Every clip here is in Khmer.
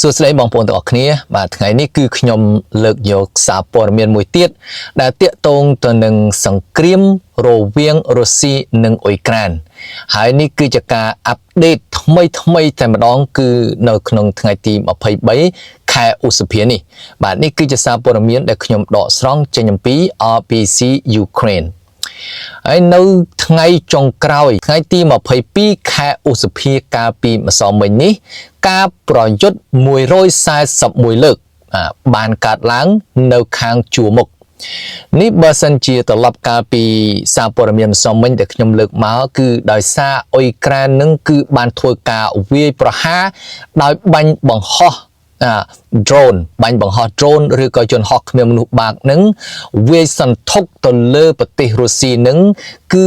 សួស្តីបងប្អូនទាំងអស់គ្នាបាទថ្ងៃនេះគឺខ្ញុំលើកយកសារព័ត៌មានមួយទៀតដែលទាក់ទងទៅនឹងសង្គ្រាមរវាងរុស្ស៊ីនិងអ៊ុយក្រែនហើយនេះគឺជាការអាប់ដេតថ្មីតែម្ដងគឺនៅក្នុងថ្ងៃទី23ខែឧសភានេះបាទនេះគឺជាសារព័ត៌មានដែលខ្ញុំដកស្រង់ចេញអំពី RBC Ukraine ហើយនៅថ្ងៃចុងក្រោយថ្ងៃទី22ខែឧសភាកាលពីម្សិលមិញនេះការប្រយុទ្ធ141លើកបានកើតឡើងនៅខាងជួរមុខនេះបើសិនជាត្រឡប់កាលពីសារព័ត៌មានម្សិលមិញដែលខ្ញុំលើកមកគឺដោយសារអ៊ុយក្រែននឹងគឺបានធ្វើការវាយប្រហារដោយបាញ់បង្ហោះdrone បាញ់បង្ហោះ drone ឬក៏យន្តហោះគ្មានមនុស្សបាកនឹងវាយសន្ធុកទៅលើប្រទេសរុស្ស៊ីនឹងគឺ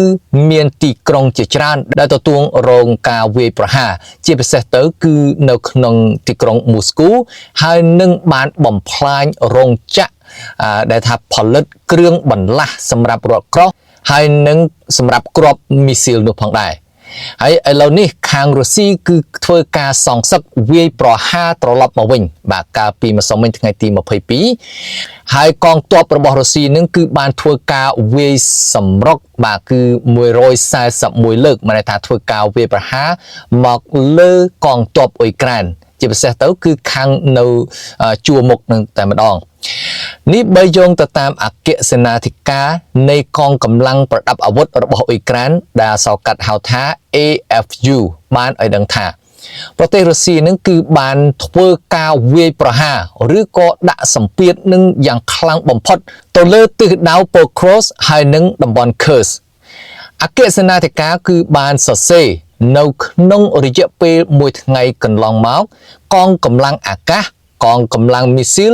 មានទីក្រុងជាច្រើនដែលទទួលរងការវាយប្រហារជាពិសេសទៅគឺនៅក្នុងទីក្រុងមូស្គូហើយនឹងបានបំផ្លាញរោងចក្រដែលថាផលិតគ្រឿងបន្លាស់សម្រាប់រថក្រោះហើយនឹងសម្រាប់គ្រាប់មីស៊ីលនោះផងដែរហើយឥឡូវនេះខាងរុស្ស៊ីគឺធ្វើការសងសឹកវាយប្រហារត្រឡប់មកវិញបាទកាលពីម្សិលមិញថ្ងៃទី22ហើយកងទ័ពរបស់រុស្ស៊ីនឹងគឺបានធ្វើការវាយសម្រុកបាទគឺ141លើកមានន័យថាធ្វើការវាយប្រហារមកលើកងទ័ពអ៊ុយក្រែនជាពិសេសទៅគឺខាងនៅជួរមុខនឹងតែម្ដងនេះបើយោងទៅតាមអគ្គសេនាធិការនៃកងកម្លាំងប្រដាប់អាវុធរបស់អ៊ុយក្រែនដែលអក្សរកាត់ហៅថា AFU បានឲ្យដឹងថាប្រទេសរុស្ស៊ីនឹងគឺបានធ្វើការវាយប្រហារឬក៏ដាក់សម្ពាធនឹងយ៉ាងខ្លាំងបំផុតទៅលើទិសដៅ Pokros ហើយនឹងតំបន់ Kursk អគ្គសេនាធិការគឺបានសរសេរនៅក្នុងរយៈពេលមួយថ្ងៃកន្លងមកកងកម្លាំងអាកាសកងកម្លាំងមីស៊ីល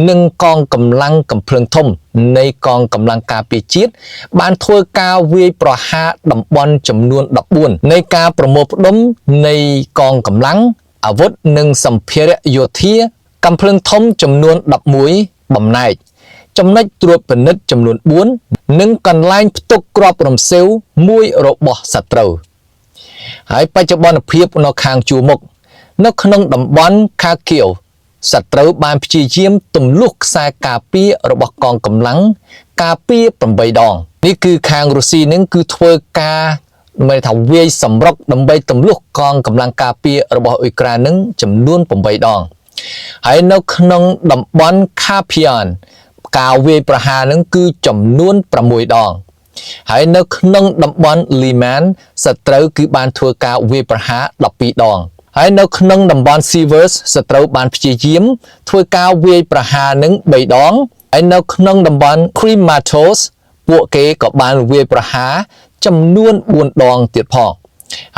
និងកងកម្លាំងកំភ្លើងធំនៃកងកម្លាំងការពារជាតិបានធ្វើការវាយប្រហារតំបន់ចំនួន14នៃការប្រមូលផ្ដុំនៃកងកម្លាំងអាវុធនិងសម្ភារៈយោធាកំភ្លើងធំចំនួន11បំណែកចំណុចត្រួតពិនិត្យចំនួន4និងកន្លែងផ្ទុកគ្រាប់រំសេវមួយរបស់សត្រូវហើយបច្ចុប្បន្នភាពនៅខាងជួរមុខនៅក្នុងតំបន់ខាគៀវសត្រូវបានព្យាយាមទម្លុះខ្សែការពាររបស់កងកម្លាំងការពារ8ដងនេះគឺខាងរុស្ស៊ីនឹងគឺធ្វើការមិនថាវាយសម្រុកដើម្បីទម្លុះកងកម្លាំងការពាររបស់អ៊ុយក្រែននឹងចំនួន8ដងហើយនៅក្នុងតំបន់ខាភីយ៉ានការវាយប្រហារនឹងគឺចំនួន6ដងហើយនៅក្នុងតំបន់លីម៉ានសត្រូវគឺបានធ្វើការវាយប្រហារ12ដងហើយនៅក្នុងតំបន់ Sievers សត្រូវបានព្យាយាមធ្វើការវាយប្រហារនឹង3ដងហើយនៅក្នុងតំបន់ Krematorsk ពួកគេក៏បានវាយប្រហារចំនួន4ដងទៀតផង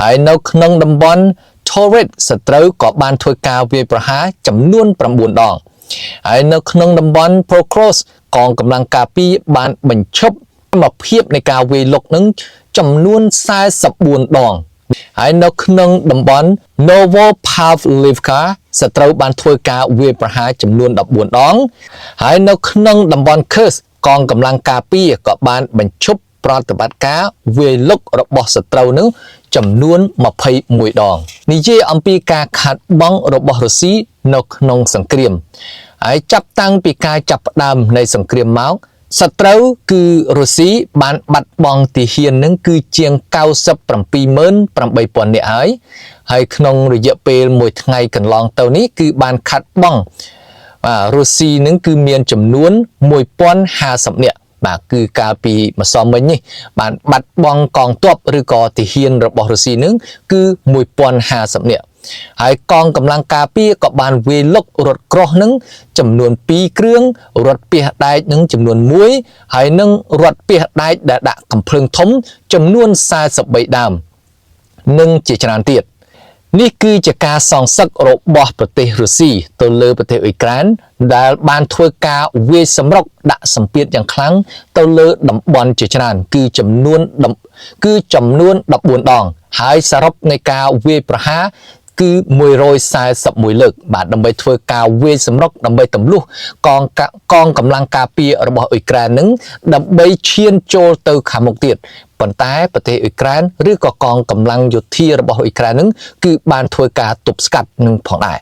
ហើយនៅក្នុងតំបន់ Toret សត្រូវក៏បានធ្វើការវាយប្រហារចំនួន9ដងហើយនៅក្នុងតំបន់ Pokros កងកម្លាំងការពារបានបញ្ឈប់សមភាពនៃការវាយលុកនឹងចំនួន44ដងហើយនៅក្នុងតំបន់ Novopavlivka សត្រូវបានធ្វើការវាយប្រហារចំនួន14ដងហើយនៅក្នុងតំបន់ Kursk កងកម្លាំងការពារក៏បានបញ្ឈប់ប្រតិបត្តិការវាយលុករបស់សត្រូវនោះចំនួន21ដងនិយាយអំពីការខាត់បងរបស់រុស្ស៊ីនៅក្នុងសង្គ្រាមហើយចាប់តាំងពីការចាប់ផ្ដើមនៃសង្គ្រាមមកសត្រូវគឺរុស្ស៊ីបានបាត់បង់ទាហាននឹងគឺជាង978,000 នាក់ហើយក្នុងរយៈពេលមួយថ្ងៃកន្លងទៅនេះគឺបានខាត់បងរុស្ស៊ីនឹងគឺមានចំនួន1050 នាក់បាទគឺកាលពីម្សិលមិញនេះបានបាត់បង់កងទ័ពឬក៏ទាហានរបស់រុស្ស៊ីនឹងគឺ1050 នាក់ហើយកងកម្លាំងការពារក៏បានវាយលុករថក្រោះនឹងចំនួន2គ្រឿងរថពាសដែកនឹងចំនួន1ហើយនឹងរថពាសដែកដែលដាក់កំភ្លើងធំចំនួន43ដើមនិងជាច្រើនទៀតនេះគឺជាការសងសឹករបស់ប្រទេសរុស្ស៊ីទៅលើប្រទេសអ៊ុយក្រែនដែលបានធ្វើការវាយសម្រុកដាក់សម្ពាធយ៉ាងខ្លាំងទៅលើតំបន់ជាច្រើនគឺចំនួន14ដងហើយសរុបនៃការវាយប្រហារគឺ141លើកបាទដើម្បីធ្វើការវាយសម្រុកដើម្បីទម្លុះកងកម្លាំងការពាររបស់អ៊ុយក្រែននឹងដើម្បីឈានចូលទៅខាងមុខទៀតប៉ុន្តែប្រទេសអ៊ុយក្រែនឬក៏កងកម្លាំងយោធារបស់អ៊ុយក្រែននឹងគឺបានធ្វើការទប់ស្កាត់នឹងផងដែរ